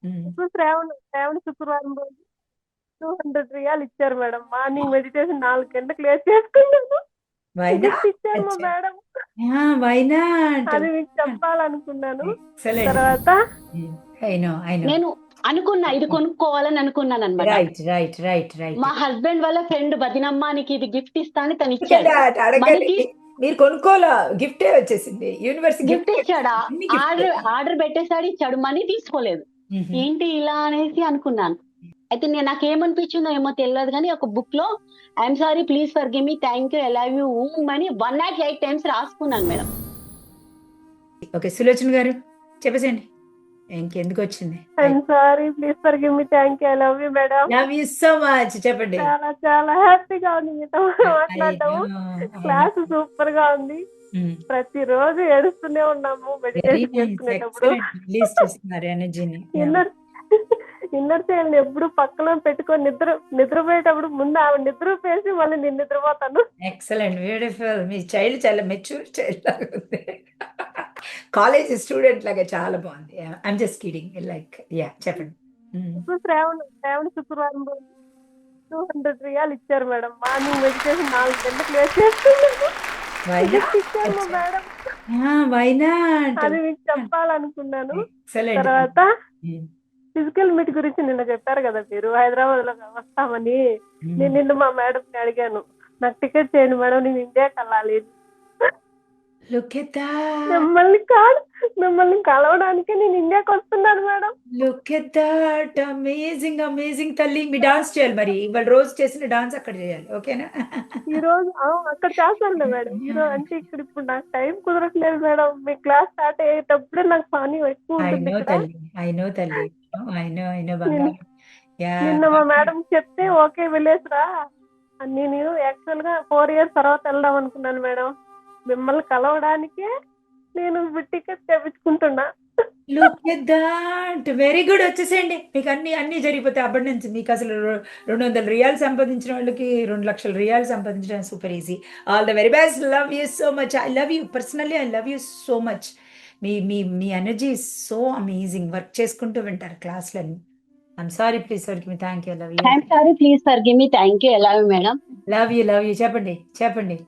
హ్మ్. ఇప్పుడు శ్రావణ శుక్రవారం రోజు $200 ఇచ్చారు మేడం. మార్నింగ్ మెడిటేషన్ 4 గంటలకు లేచి చేసుకున్నాను. Why gift not? ఇచ్చారు మా అచ్చా! మేడం. ఆ! Why not? అది మీకు చెప్పాలనుకున్నాను. ఎక్సలెంట్. తర్వాత hmm. I know. I know. నేను అనుకున్నా ఇది కొనుక్కోవాలని అనుకున్నాననమాట. రైట్. రైట్. రైట్. రైట్. మా హస్బెండ్ వాళ్ళ ఫ్రెండ్ బదినమ్మ నీకు ఇది గిఫ్ట్ ఇస్తా అని తను లుక్ ఎట్ ఇచ్చాడు. థట్. అడగగానే మనకి మీరు కొనుక్కోలా. గిఫ్టే వచ్చేసింది. యూనివర్స్ గిఫ్ట్ గిఫ్ట్ ఇచ్చాడా? పెట్టేసింది. అన్ని గిఫ్టే. ఆర్డర్ పెట్టేసాడు, ఇచ్చాడు. మనీ తీసుకోలేదు. హుహు. ఏంటి ఇలా అనేసి అనుకున్నాను. అయితే నాకేమనిపించిందో ఏమో తెలవదు గానీ ఒక బుక్‌లో I'm sorry, please forgive me, thank you, I love you అని 108 టైమ్స్ రాసుకున్నాను మేడం. ఓకే. సులోచన గారు చెప్పేసేయండి. ఇంకెందుకొచ్చింది? I'm sorry, please forgive me, thank you, I love you madam. Love you so much చెప్పండి. చాలా చాలా హ్యాపీగా ఉంది మీతో ఐ మాట్లాడటము. No. I know. Class super గా ఉంది. హ్మ్. ప్రతిరోజు ఏడుస్తూనే ఉన్నాము వెరీ మెడిటేషన్ నైస్. చేసుకునేటప్పుడు. ఎక్సలెంట్. రిలీజ్ చేస్తున్నారు ఎనర్జీని. ఇన్నర్ ఇన్నర్ చైల్డ్ ఎప్పుడు పక్కన పెట్టుకొని నిద్రపోయేటప్పుడు ముందు ఆవిడ నిద్రపోయేసి మళ్ళీ నేను నిద్రపోతాను. ఎక్సలెంట్. బ్యూటిఫుల్. మీ చైల్డ్ చాలా మెచ్యూర్ చైల్డ్ లాగా ఉంది. కాలేజ్ స్టూడెంట్ లాగా చాలా బాగుంది. I'm just kidding. లైక్ చెప్పండి. హ్మ్. ఇప్పుడు శ్రావణ శుక్రవారం రోజు $200 ఇచ్చారు మేడం. మార్నింగ్ మెడిటేషన్ 4 గంటలకు లేచి చేసుకున్నాను. Why gift not? ఇచ్చారు మా అచ్చా! మేడం. Why not? అది మీకు చెప్పాలనుకున్నాను. ఎక్సలెంట్. తర్వాత హ్మ్. ఫిజికల్ మీట్ గురించి నిన్న చెప్పారు కదా మీరు హైదరాబాద్ లో వస్తామని. నేను నిన్న మా మేడం ని అడిగాను, నాకు టికెట్ చేయండి మేడం, నేను ఇండియాకి వెళ్ళాలి. Look at that. మిమ్మల్ని కలవడానికే నేను ఇండియాకి వస్తున్నాను madam. Look at that. Amazing. Amazing తల్లి. మీ డాన్స్ చేయాలి మరి. ఇవాళ రోజు చేసిన డాన్స్ అక్కడ చేయాలి. ఓకేనా? ఈ రోజు అక్కడ చేస్తానులే మేడం. ఈ రోజు అంటే ఇక్కడ ఇప్పుడు నాకు టైం కుదరట్లేదు మేడం. మీ క్లాస్ స్టార్ట్ అయ్యేటప్పుడే నాకు పని ఎక్కువ ఐ ఉంటుంది నో ఇక్కడ. తల్లి. ఐ నో తల్లి. I know. ఐ నో నిన్న బంగారం. నిన్న మా మేడం చెప్తే ఓకే వెళ్ళేసిరా. నేను యాక్చువల్ గా 4 years తర్వాత వెళ్దాం అనుకున్నాను మేడం. మిమ్మల్ని కలవడానికే నేను టికెట్ తెప్పించుకుంటున్నా. Look at that. Very good. వచ్చేసేయండి. మీకు అన్ని అన్ని జరిగిపోతాయి అబండెన్స్. మీకు అసలు $200 సంపాదించిన వాళ్ళకి $2,00,000 సంపాదించడం super easy. All the very best. Love you so much. I love you personally. I love you so much. మీ మీ మీ energy is so amazing. Work చేసుకుంటూ వింటారు క్లాస్‌లని. I'm sorry, please forgive me, thank you, love you. I'm sorry, please forgive me, thank you, I love you madam. Love you. Love you. చెప్పండి. చెప్పండి.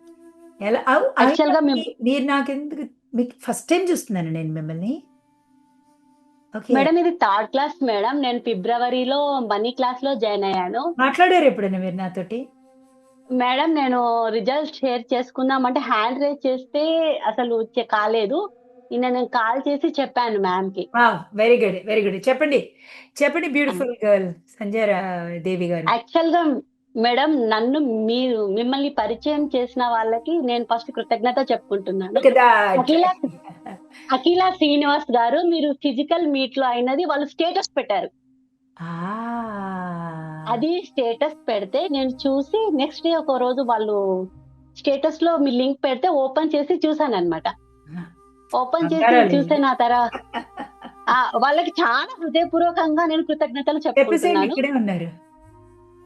ఎలా అయినా యాక్చువల్‌గా మేము మీరు నాకెందుకు మీకు ఫస్ట్ టైమ్ చూస్తున్నాను నేను మిమ్మల్ని. ఓకే. మేడం ఇది థర్డ్ క్లాస్ మేడం. నేను ఫిబ్రవరిలో మనీ క్లాస్‌లో జాయిన్ అయ్యాను. మాట్లాడారా ఎప్పుడైనా మీరు నాతోటి? మేడం నేను రిజల్ట్ షేర్ చేసుకుందామంటే హ్యాండ్ రైజ్ చేస్తే అసలు కాలేదు. నేను కాల్ చేసి చెప్పాను మ్యామ్‌కి. Wow! Very good. Very good. చెప్పండి. చెప్పండి బ్యూటిఫుల్ గర్ల్ సంజయ్ దేవి గారు. యాక్చువల్‌గా మేడం మిమ్మల్ని పరిచయం చేసిన వాళ్ళకి నేను ఫస్ట్ కృతజ్ఞత చెప్పుకుంటున్నాను. Look at that. Akhila Srinivas garu మీరు ఫిజికల్ మీట్‌లో అయినది వాళ్ళు స్టేటస్ పెట్టారు. అది స్టేటస్ పెడితే నేను చూసి నెక్స్ట్ డే ఒక రోజు వాళ్ళు స్టేటస్‌లో మీ లింక్ పెడితే ఓపెన్ చేసి చూసానన్నమాట. ఓపెన్ చేసి చూసిన తర్వాత వాళ్ళకి చాలా హృదయపూర్వకంగా నేను కృతజ్ఞతలు చెప్పేసేయండి. చెప్పుకుంటున్నాను. ఇక్కడే ఉన్నారు.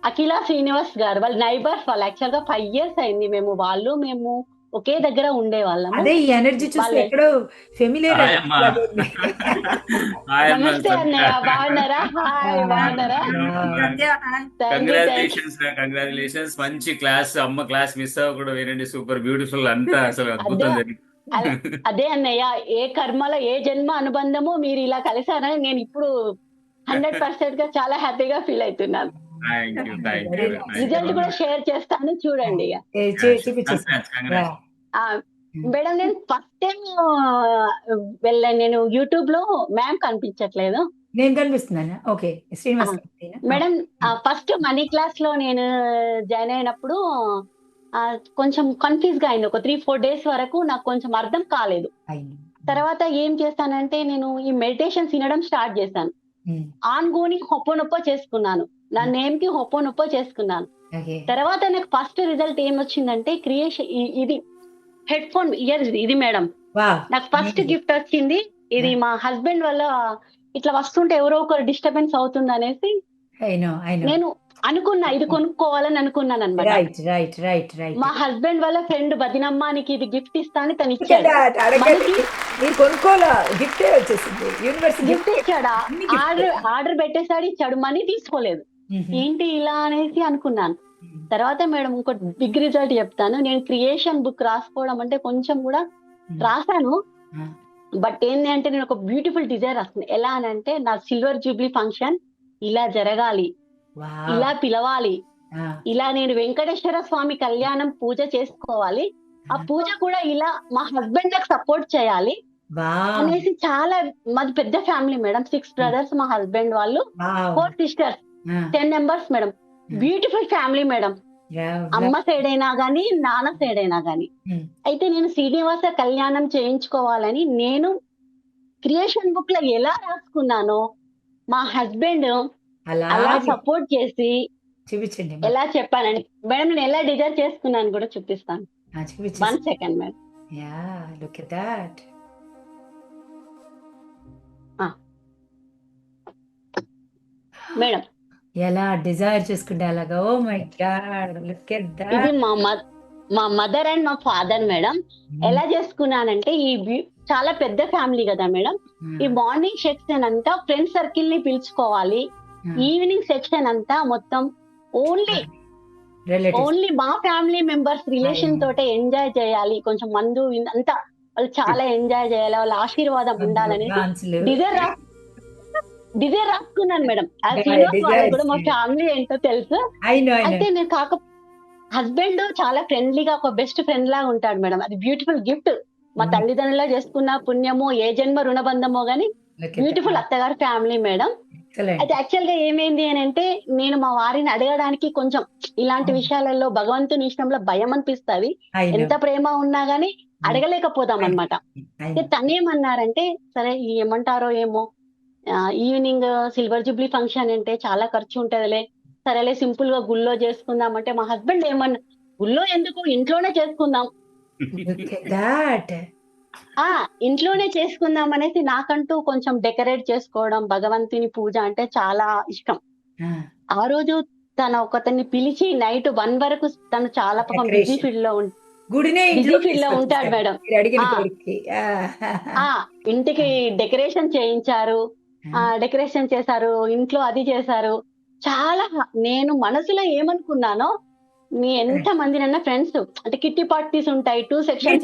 అఖిల శ్రీనివాస్ గారు వాళ్ళ నైబర్స్. వాళ్ళు యాక్చువల్‌గా 5 years అయింది మేము ఒకే దగ్గర ఉండేవాళ్ళము. అదే ఈ ఎనర్జీ చూస్తే ఎక్కడో ఫెమిలియర్ హాయ్ అమ్మా. హాయ్ అమ్మా నమస్తే అన్నయ్య, బాగున్నారా? హాయ్, బాగున్నారా? కంగ్రాచులేషన్స్. మంచి క్లాస్. అమ్మ క్లాస్ మిస్ అవ్వకూడదు. వినండి. Super beautiful. అంతా అసలు అద్భుతం జరిగింది. అదే అన్నయ్య, ఏ కర్మలో ఏ జన్మ అనుబంధమో మీరు ఇలా కలిసారని నేను ఇప్పుడు 100% గా చాలా హ్యాపీగా ఫీల్ అవుతున్నాను. రిజల్ట్ కూడా షేర్ చేస్తాను చూడండి. మేడం నేను ఫస్ట్ టైం వెళ్ళాను. నేను యూట్యూబ్ లో మ్యామ్ కనిపించట్లేదు. నేను కనిపిస్తున్నాను. Okay. Srinivas madam first money class లో నేను జాయిన్ అయినప్పుడు కొంచెం కన్ఫ్యూజ్ గా అయింది. ఒక 3-4 days వరకు నాకు కొంచెం అర్థం కాలేదు. తర్వాత ఏం చేస్తానంటే నేను ఈ మెడిటేషన్స్ వినడం స్టార్ట్ చేశాను. ఆన్ గోని హొప్పనొప్ప చేసుకున్నాను. నా నేమ్ కి హొప్పనొప్ప చేసుకున్నాను. తర్వాత నాకు ఫస్ట్ రిజల్ట్ ఏమొచ్చిందంటే క్రియేషన్ ఇది హెడ్ ఫోన్ ఇయర్ ఇది మేడం. నాకు ఫస్ట్ గిఫ్ట్ వచ్చింది ఇది. మా హస్బెండ్ వల్ల ఇట్లా వస్తుంటే ఎవరో ఒకరు డిస్టర్బెన్స్ అవుతుంది అనేసి నేను అనుకున్నా ఇది కొనుక్కోవాలని అనుకున్నాను అనమాట. Right right right right. మా హస్బెండ్ వాళ్ళ ఫ్రెండ్ బదినమ్మ నీకు ఇది గిఫ్ట్ ఇస్తా అని తను ఇచ్చాడు. అడగండి, మనకి మీరు కొనుక్కోలా, గిఫ్టే వచ్చేసింది, యూనివర్సిటీ గిఫ్ట్ ఇచ్చాడా, ఆర్డర్ పెట్టేసాడు, ఇచ్చాడు, మనీ తీసుకోలేదు. ఏంటి ఇలా అనేసి అనుకున్నాను. తర్వాత మేడం ఇంకో బిగ్ రిజల్ట్ చెప్తాను. నేను క్రియేషన్ బుక్ రాసుకోవడం అంటే కొంచెం కూడా రాశాను. బట్ ఏంటి అంటే నేను ఒక బ్యూటిఫుల్ డిజైన్ రాసుకున్నాను. ఎలా అని అంటే నా సిల్వర్ జూబ్లీ ఫంక్షన్ ఇలా జరగాలి, ఇలా పిలవాలి, ఇలా నేను వెంకటేశ్వర స్వామి కళ్యాణం పూజ చేసుకోవాలి, ఆ పూజ కూడా ఇలా మా హస్బెండ్ నాకు సపోర్ట్ చేయాలి అనేసి. చాలా మాది పెద్ద ఫ్యామిలీ మేడం, 6 brothers మా హస్బెండ్ వాళ్ళు, 4 sisters, 10 members madam. Beautiful family madam, అమ్మ సైడ్ అయినా గానీ నాన్న సైడ్ అయినా గానీ. అయితే నేను శ్రీనివాస కళ్యాణం చేయించుకోవాలని నేను క్రియేషన్ బుక్ లో ఎలా రాసుకున్నానో మా హస్బెండ్ అలా సపోర్ట్ చేసి చూపించండి. ఎలా చెప్పానని మేడం నేను ఎలా డిజైన్ చేసుకున్నాను కూడా చూపిస్తాను. 1 second madam. Yeah, look at that. Madam ఎలా డిజైర్ చేసుకుంటే అలాగా. Oh my god, look at that. ఇది మా మదర్ అండ్ మా ఫాదర్ మేడం. ఎలా చేసుకున్నానంటే చాలా పెద్ద ఫ్యామిలీ కదా మేడం. ఈ మార్నింగ్ సెక్షన్ అంతా ఫ్రెండ్ సర్కిల్ ని పిలుచుకోవాలి, ఈవినింగ్ సెక్షన్ అంతా మొత్తం ఓన్లీ మా ఫ్యామిలీ మెంబర్స్ రిలేషన్ తోటే ఎంజాయ్ చేయాలి. కొంచెం మందు అంతా వాళ్ళు చాలా ఎంజాయ్ చేయాలి, వాళ్ళ ఆశీర్వాదం ఉండాలని డిజైర్ రాసుకున్నాను మేడం. కూడా మా ఫ్యామిలీ ఏంటో తెలుసు. అయితే నేను హస్బెండ్ చాలా ఫ్రెండ్లీగా ఒక బెస్ట్ ఫ్రెండ్ లాగా ఉంటాడు మేడం. అది బ్యూటిఫుల్ గిఫ్ట్. మా తల్లిదండ్రులా చేసుకున్న పుణ్యమో ఏ జన్మ రుణబంధమో గానీ బ్యూటిఫుల్ అత్తగారి ఫ్యామిలీ మేడం. అయితే యాక్చువల్ గా ఏమైంది అని అంటే నేను మా వారిని అడగడానికి కొంచెం ఇలాంటి విషయాలలో భగవంతుని ఇష్టంలో భయం అనిపిస్తుంది. ఎంత ప్రేమ ఉన్నా గానీ అడగలేకపోతాం అనమాట. తనేమన్నారంటే సరే ఏమంటారో ఏమో, ఈవినింగ్ సిల్వర్ జూబ్లీ ఫంక్షన్ అంటే చాలా ఖర్చు ఉంటదిలే, సరేలే సింపుల్ గా గుళ్ళో చేసుకుందాం అంటే మా హస్బెండ్ ఏమన్నా గుళ్ళో ఎందుకు ఇంట్లోనే చేసుకుందాం, ఇంట్లోనే చేసుకుందాం అనేసి నాకంటూ కొంచెం డెకరేట్ చేసుకోవడం, భగవంతుని పూజ అంటే చాలా ఇష్టం. ఆ రోజు ఒకతన్ని పిలిచి నైట్ 1 వరకు తను చాలా పాపం బిజీ ఫీల్డ్ లో ఉంటాడు మేడం. ఇంటికి డెకరేషన్ చేయించారు, డెకరేషన్ చేశారు, ఇంట్లో అది చేశారు. చాలా నేను మనసులో ఏమనుకున్నానో, మీ ఎంత మందినన్నా ఫ్రెండ్స్ అంటే కిట్టి పార్టీస్ ఉంటాయి, 2 sections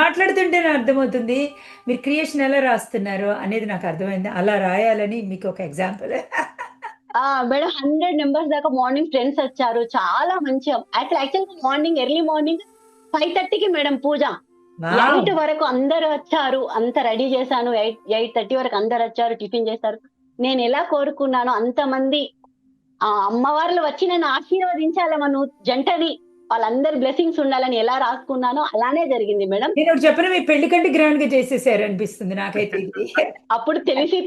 మాట్లాడుతుంటే అర్థమవుతుంది మీరు క్రియేషన్ ఎలా రాస్తున్నారు అనేది నాకు అర్థమైంది. అలా రాయాలని మీకు ఒక ఎగ్జాంపుల్. మేడం 100 members దాకా మార్నింగ్ ఫ్రెండ్స్ వచ్చారు, చాలా మంచిగా. యాక్చువల్ మార్నింగ్ ఎర్లీ మార్నింగ్ 5:30కి మేడం పూజ, 8 వరకు అందరు వచ్చారు, అంత రెడీ చేశాను. 8:30 వరకు అందరు వచ్చారు, టిఫిన్ చేశారు. నేను ఎలా కోరుకున్నానో అంతమంది అమ్మవార్లు వచ్చి నన్ను ఆశీర్వదించాలమ్మ నువ్వు జంటని, వాళ్ళందరి బ్లెస్సింగ్స్ ఉండాలని ఎలా రాసుకున్నానో అలానే జరిగింది మేడం. నేను చెప్పిన మీ పెళ్లి కంటే గ్రాండ్ గా చేసేసారు అనిపిస్తుంది నాకైతే. అప్పుడు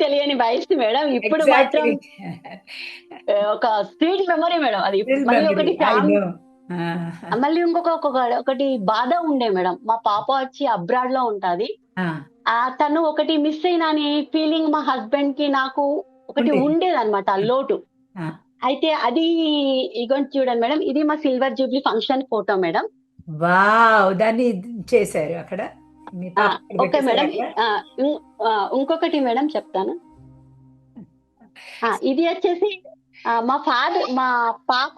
తెలియని వయసు మేడం. ఇప్పుడు మాత్రం ఒక స్వీట్ మెమరీ మేడం. అది మళ్ళీ ఒకటి బాధ ఉండే మేడం. మా పాప వచ్చి అబ్రాడ్ లో ఉంటది, తను ఒకటి మిస్ అయినా అనే ఫీలింగ్ మా హస్బెండ్ కి నాకు ఒకటి ఉండేది అనమాట, లోటు. అయితే అది ఇగోండి చూడండి మేడం, ఇది మా silver Jubilee function photo madam. Wow, దాన్ని చేశారు అక్కడ. Okay madam. ఇంకొకటి మేడం చెప్తాను. ఇది వచ్చేసి మా పాప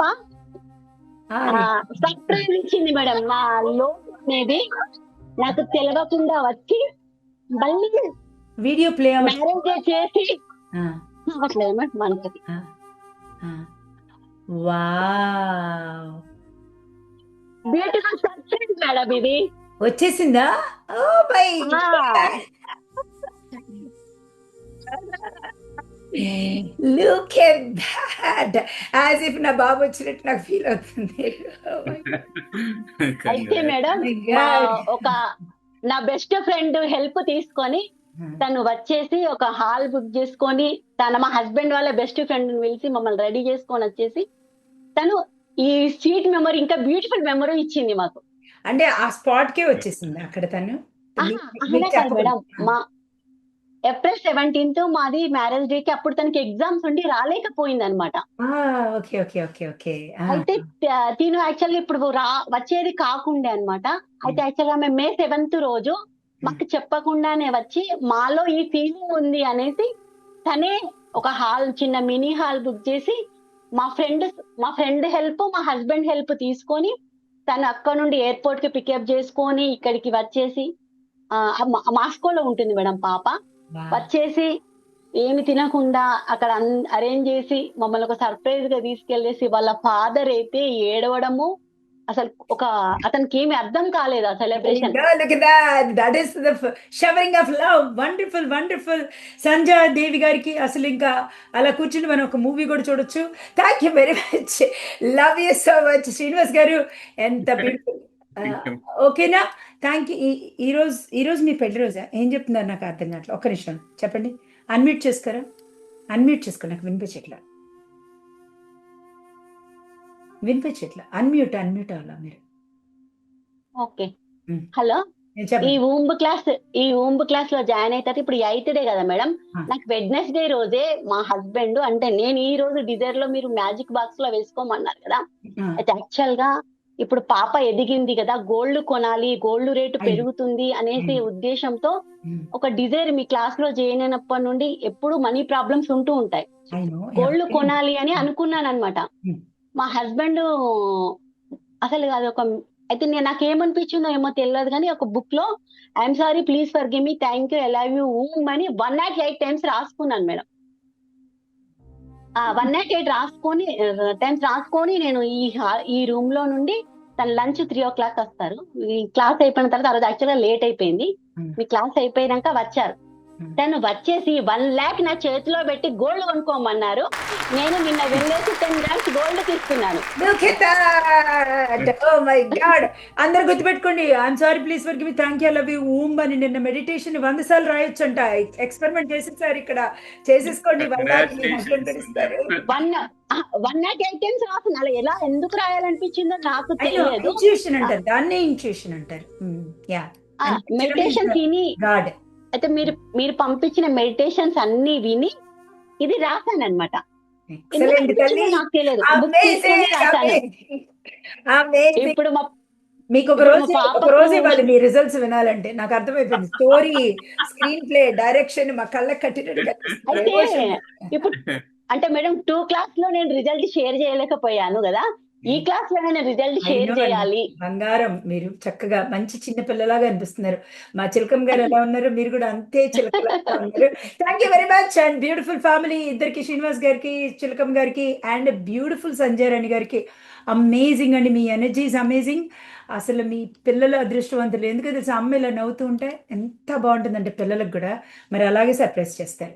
సర్ప్రైజ్ ఇచ్చింది మేడం. నా లోటు అనేది నాకు తెలియకుండా వచ్చి మళ్ళీ వీడియో ప్లే మ్యారేజ్ చేసి మనకి వావ్, బ్యూటిఫుల్ సర్ప్రైజ్ మేడం. ఇది వచ్చేసిందా? Oh my god, look at that, as if నా బాబు వచ్చినట్టు నాకు ఫీల్ అవుతుంది. అయితే మేడం నా బెస్ట్ ఫ్రెండ్ హెల్ప్ తీసుకొని తను వచ్చేసి ఒక హాల్ బుక్ చేసుకొని, మా హస్బెండ్ వాళ్ళ బెస్ట్ ఫ్రెండ్ పిలిచి మమ్మల్ని రెడీ చేసుకొని వచ్చేసి తను ఈ స్వీట్ మెమరీ ఇంకా బ్యూటిఫుల్ మెమరీ ఇచ్చింది మాకు. అంటే ఆ స్పాట్ కే వచ్చేసింది అక్కడ తను? మేడం ఏప్రిల్ 17th మాది మ్యారేజ్ డే కి అప్పుడు తనకి ఎగ్జామ్స్ ఉండి రాలేకపోయింది అనమాట. ఓకే ఓకే ఓకే ఓకే అయితే తిను యాక్చువల్గా ఇప్పుడు వచ్చేది కాకుండే అనమాట. అయితే యాక్చువల్గా మేము మే 7th రోజు మాకు చెప్పకుండానే వచ్చి మాలో ఈ ఫీలింగ్ ఉంది అనేసి తనే ఒక హాల్, చిన్న మినీ హాల్ బుక్ చేసి మా ఫ్రెండ్ హెల్ప్, మా హస్బెండ్ హెల్ప్ తీసుకొని తను అక్కడ నుండి ఎయిర్పోర్ట్ కి పికప్ చేసుకొని ఇక్కడికి వచ్చేసి మాస్కోలో ఉంటుంది మేడం పాప. వచ్చేసి ఏమి తినకుండా అక్కడ అరేంజ్ చేసి మమ్మల్ని ఒక సర్ప్రైజ్ గా తీసుకెళ్లేసి వాళ్ళ ఫాదర్ అయితే ఏడవడము, అసలు అతనికి ఏమి అర్థం కాలేదు ఆ celebration. Look at that. That is the showering of love. Wonderful, wonderful. Sanjay Devi గారికి అసలు ఇంకా అలా కూర్చుని మనం ఒక మూవీ కూడా చూడొచ్చు. Thank you very much. Love you so much Srinivas గారు. ఎంత బ్యూటిఫుల్. ఓకేనా? Thank you. ఈరోజు మీ పెళ్లి రోజా? ఏం చెప్తున్నారు నాకు అర్థం కావట్లేదు. ఒక్క నిమిషం చెప్పండి. అన్మ్యూట్ చేసుకోరా? అన్మ్యూట్ చేసుకో. నాకు వినిపించట్లా. అన్మ్యూట్ అవ్వాలా మీరు? ఓకే, ఉమ్. హలో. నేను ఈ చెప్పండి. ఊంబ్ క్లాస్ లో జాయిన్ అవుతారు. ఇప్పుడు 8th డే కదా మేడం. నాకు వెడ్నెస్డే రోజే మా హస్బెండ్, అంటే నేను ఈ రోజు డిజైర్ లో మీరు మ్యాజిక్ బాక్స్ లో వేసుకోమన్నారు కదా. అయితే యాక్చువల్ గా ఇప్పుడు పాప ఎదిగింది కదా, గోల్డ్ కొనాలి, గోల్డ్ రేటు అయ్యో. పెరుగుతుంది అనేసి ఉద్దేశంతో ఒక డిజైర్ మీ క్లాస్ లో జాయిన్ అయినప్పటి నుండి ఎప్పుడు మనీ ప్రాబ్లమ్స్ ఉంటూ ఉంటాయి. గోల్డ్ కొనాలి అని అనుకున్నాను అనమాట. మా హస్బెండ్ అసలు అది అయితే నాకేమనిపించిందో ఏమో తెలియదు కానీ ఒక బుక్ లో I'm sorry, please for give me, thank you, I love you అని 108 times రాసుకున్నాను మేడం. 108 రాసుకొని నేను ఈ రూమ్ లో నుండి తన లంచ్ 3 o'clock వస్తారు. ఈ క్లాస్ అయిపోయిన తర్వాత ఆ రోజు యాక్చువల్గా లేట్ అయిపోయింది. మీ క్లాస్ అయిపోయినాక వచ్చారు. తను వచ్చేసి 1 lakh నా చేతిలో పెట్టి గోల్డ్ కొనుక్కోమన్నారు. నేను నిన్న వెళ్ళేసి 10 grams గోల్డ్ తీసుకున్నాను. Look at that! Oh my God! అందరు గుర్తుపెట్టుకోండి. I'm sorry, please for give me, thank you, I love you అని నిన్న మెడిటేషన్ 100 సార్లు రాయొచ్చు అంట. ఎక్స్పెరిమెంట్ చేసేసారు ఇక్కడ. చేసేసుకోండి. 108 times రాసిన అలా ఎందుకు రాయాలనిపించిందో నాకు తెలియదు. ఇంట్యూషన్ అంటారు దాన్ని, ఇంట్యూషన్ అంటారు. మెడిటేషన్ విని గాడ్. అయితే మీరు పంపించిన మెడిటేషన్స్ అన్ని విని ఇది రాశాను అనమాట. నాకు తెలియదు. ఇప్పుడు మీకు ఒక రోజు ఇవ్వాలి మీ రిజల్ట్స్ వినాలంటే. నాకు అర్థమైపోయింది. స్టోరీ, స్క్రీన్ ప్లే, డైరెక్షన్ మా కళ్ళకి కట్టినట్టుగా. అయితే ఇప్పుడు అంటే మేడం 2 class లో నేను రిజల్ట్ షేర్ చేయలేకపోయాను కదా, ఈ క్లాస్ లో నేను రిజల్ట్ షేర్ చేయాలి. బంగారం, మీరు చక్కగా మంచి చిన్న పిల్లలాగా అనిపిస్తున్నారు. మా చిలకం గారు ఎలా ఉన్నారు, మీరు కూడా అంతే చిలకలాగా ఉన్నారు. Thank you very much. And beautiful family ఇద్దరికి, శ్రీనివాస్ గారికి, చిలకం గారికి, అండ్ బ్యూటిఫుల్ సంజయ్ రాణి గారికి. అమేజింగ్ అండి, మీ ఎనర్జీస్ అమేజింగ్. అసలు మీ పిల్లలు అదృష్టవంతులు. ఎందుకు తెలుసా, అమ్మ ఇలా నవ్వుతూ ఉంటే ఎంత బాగుంటుందంటే పిల్లలకు కూడా మరి అలాగే సర్ప్రైజ్ చేస్తారు.